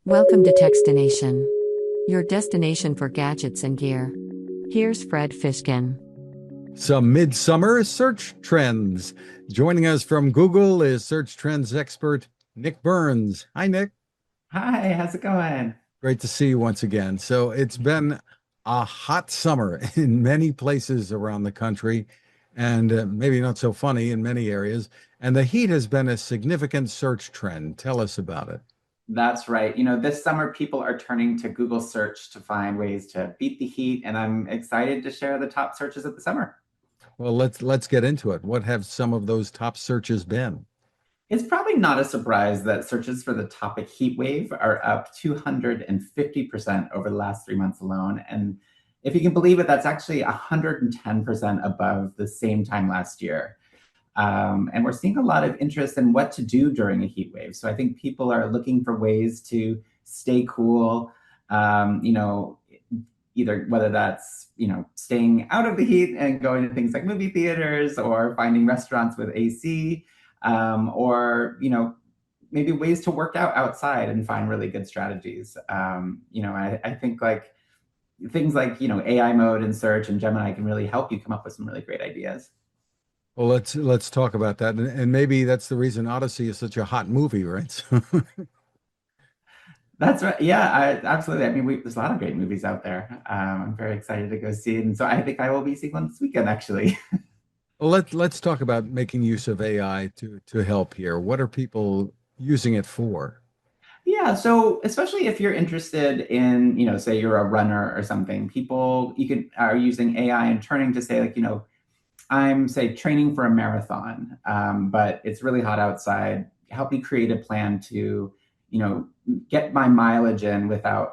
Welcome to Techstination, your destination for gadgets and gear. Here's Fred Fishkin. Some midsummer search trends. Joining us from Google is search trends expert Nick Burns. Hi, Nick. Hi, how's it going? Great to see you once again. So it's been a hot summer in many places around the country, and maybe not so funny in many areas. And the heat has been a significant search trend. Tell us about it. That's right. This summer people are turning to Google search to find ways to beat the heat, and I'm excited to share the top searches of the summer. Well, let's get into it. What have some of those top searches been? It's probably not a surprise that searches for the topic heat wave are up 250% over the last 3 months alone. And if you can believe it, that's actually 110% above the same time last year. And we're seeing a lot of interest in what to do during a heat wave. So I think people are looking for ways to stay cool, um, you know, either whether that's, staying out of the heat and going to things like movie theaters or finding restaurants with AC, or, maybe ways to work out outside and find really good strategies. I think like things like, AI mode and search and Gemini can really help you come up with some really great ideas. Well, let's talk about that, and maybe that's the reason Odyssey is such a hot movie, right? So, That's right. Yeah, absolutely. I mean, there's a lot of great movies out there. I'm very excited to go see it, and so I think I will be seeing one this weekend, actually. well, let's talk about making use of AI to help here. What are people using it for? Yeah, so especially if you're interested in, say you're a runner or something, people you could are using AI and turning to say like, I'm say training for a marathon, but it's really hot outside. Help me create a plan to, you know, get my mileage in without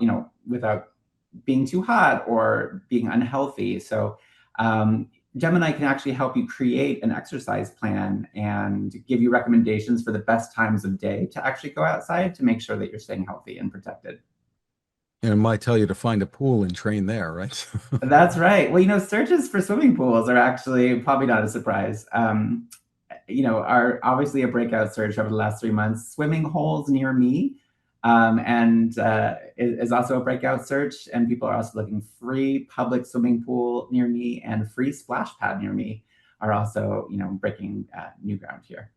being too hot or being unhealthy. So Gemini can actually help you create an exercise plan and give you recommendations for the best times of day to actually go outside to make sure that you're staying healthy and protected. And it might tell you to find a pool and train there, right? That's right. Well, searches for swimming pools are actually probably not a surprise. Are obviously a breakout search over the last 3 months. Swimming holes near me, and is also a breakout search. And people are also looking free public swimming pool near me and free splash pad near me are also breaking new ground here.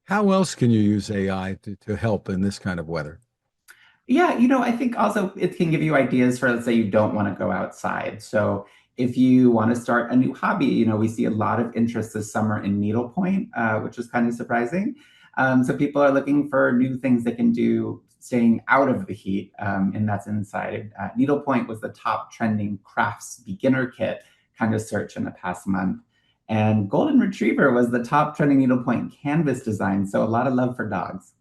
How else can you use AI to help in this kind of weather? Yeah, I think also it can give you ideas for, let's say, you don't want to go outside. So if you want to start a new hobby, we see a lot of interest this summer in needlepoint, which is kind of surprising. So people are looking for new things they can do staying out of the heat, and that's inside. Needlepoint was the top trending crafts beginner kit kind of search in the past month. And Golden Retriever was the top trending needlepoint canvas design. So a lot of love for dogs.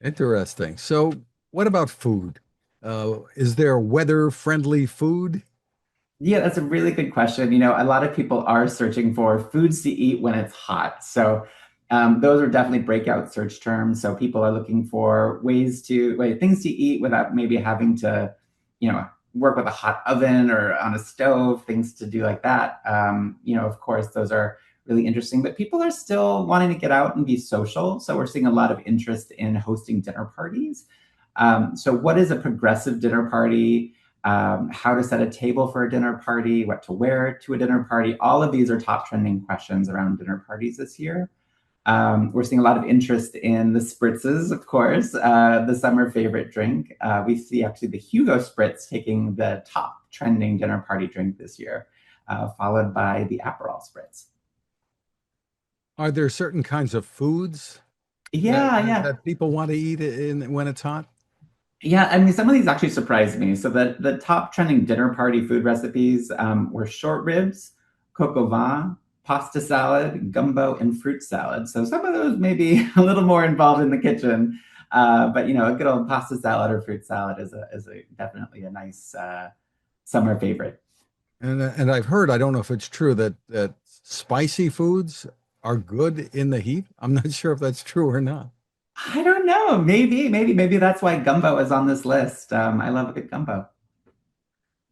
Interesting. So, what about food? Is there weather-friendly food? Yeah, that's a really good question. A lot of people are searching for foods to eat when it's hot. So those are definitely breakout search terms. So people are looking for things to eat without maybe having to, work with a hot oven or on a stove, things to do like that. Of course, those are really interesting, but people are still wanting to get out and be social. So we're seeing a lot of interest in hosting dinner parties. So what is a progressive dinner party? How to set a table for a dinner party, what to wear to a dinner party. All of these are top trending questions around dinner parties this year. We're seeing a lot of interest in the spritzes, of course, the summer favorite drink. We see actually the Hugo Spritz taking the top trending dinner party drink this year, followed by the Aperol Spritz. Are there certain kinds of foods that Yeah, yeah. that people want to eat when it's hot? Yeah, I mean, some of these actually surprised me. So the top trending dinner party food recipes were short ribs, coq au vin, pasta salad, gumbo, and fruit salad. So some of those may be a little more involved in the kitchen, but a good old pasta salad or fruit salad is definitely a nice summer favorite. And I've heard, I don't know if it's true that spicy foods are good in the heat. I'm not sure if that's true or not. I don't know. Maybe that's why gumbo is on this list. I love a good gumbo.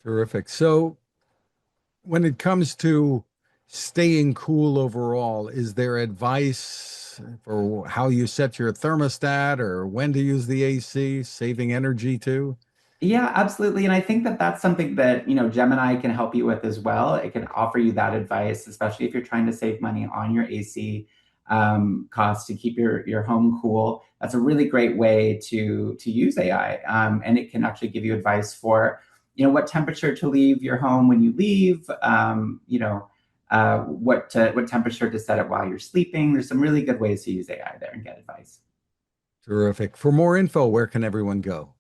Terrific. So, when it comes to staying cool overall, is there advice tips for how you set your thermostat or when to use the AC, saving energy too? Yeah, absolutely. And I think that that's something that, Gemini can help you with as well. It can offer you that advice, especially if you're trying to save money on your AC costs to keep your home cool. That's a really great way to use AI. And it can actually give you advice for, what temperature to leave your home when you leave, what temperature to set it while you're sleeping. There's some really good ways to use AI there and get advice. Terrific. For more info, where can everyone go?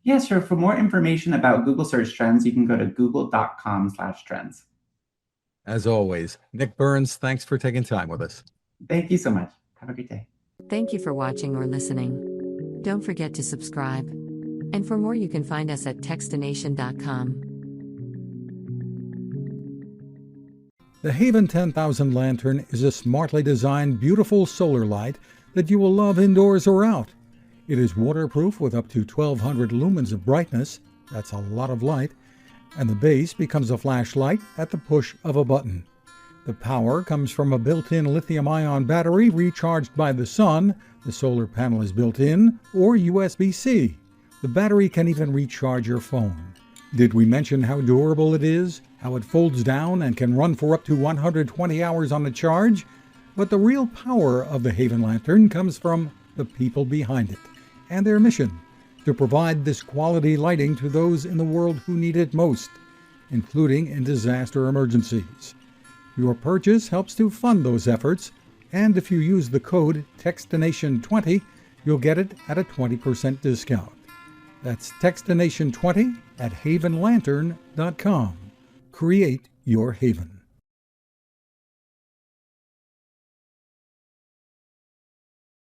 Yeah, sure. For more information about Google search trends, you can go to google.com/trends. As always, Nick Burns, thanks for taking time with us. Thank you so much. Have a great day. Thank you for watching or listening. Don't forget to subscribe. And for more, you can find us at Techstination.com. The Haven 10,000 lantern is a smartly designed, beautiful solar light that you will love indoors or out. It is waterproof with up to 1200 lumens of brightness, that's a lot of light, and the base becomes a flashlight at the push of a button. The power comes from a built-in lithium-ion battery recharged by the sun, the solar panel is built in, or USB-C. The battery can even recharge your phone. Did we mention how durable it is, how it folds down and can run for up to 120 hours on a charge? But the real power of the Haven Lantern comes from the people behind it and their mission to provide this quality lighting to those in the world who need it most, including in disaster emergencies. Your purchase helps to fund those efforts, and if you use the code TEXTINATION20, you'll get it at a 20% discount. That's TEXTINATION20 at havenlantern.com. Create your haven.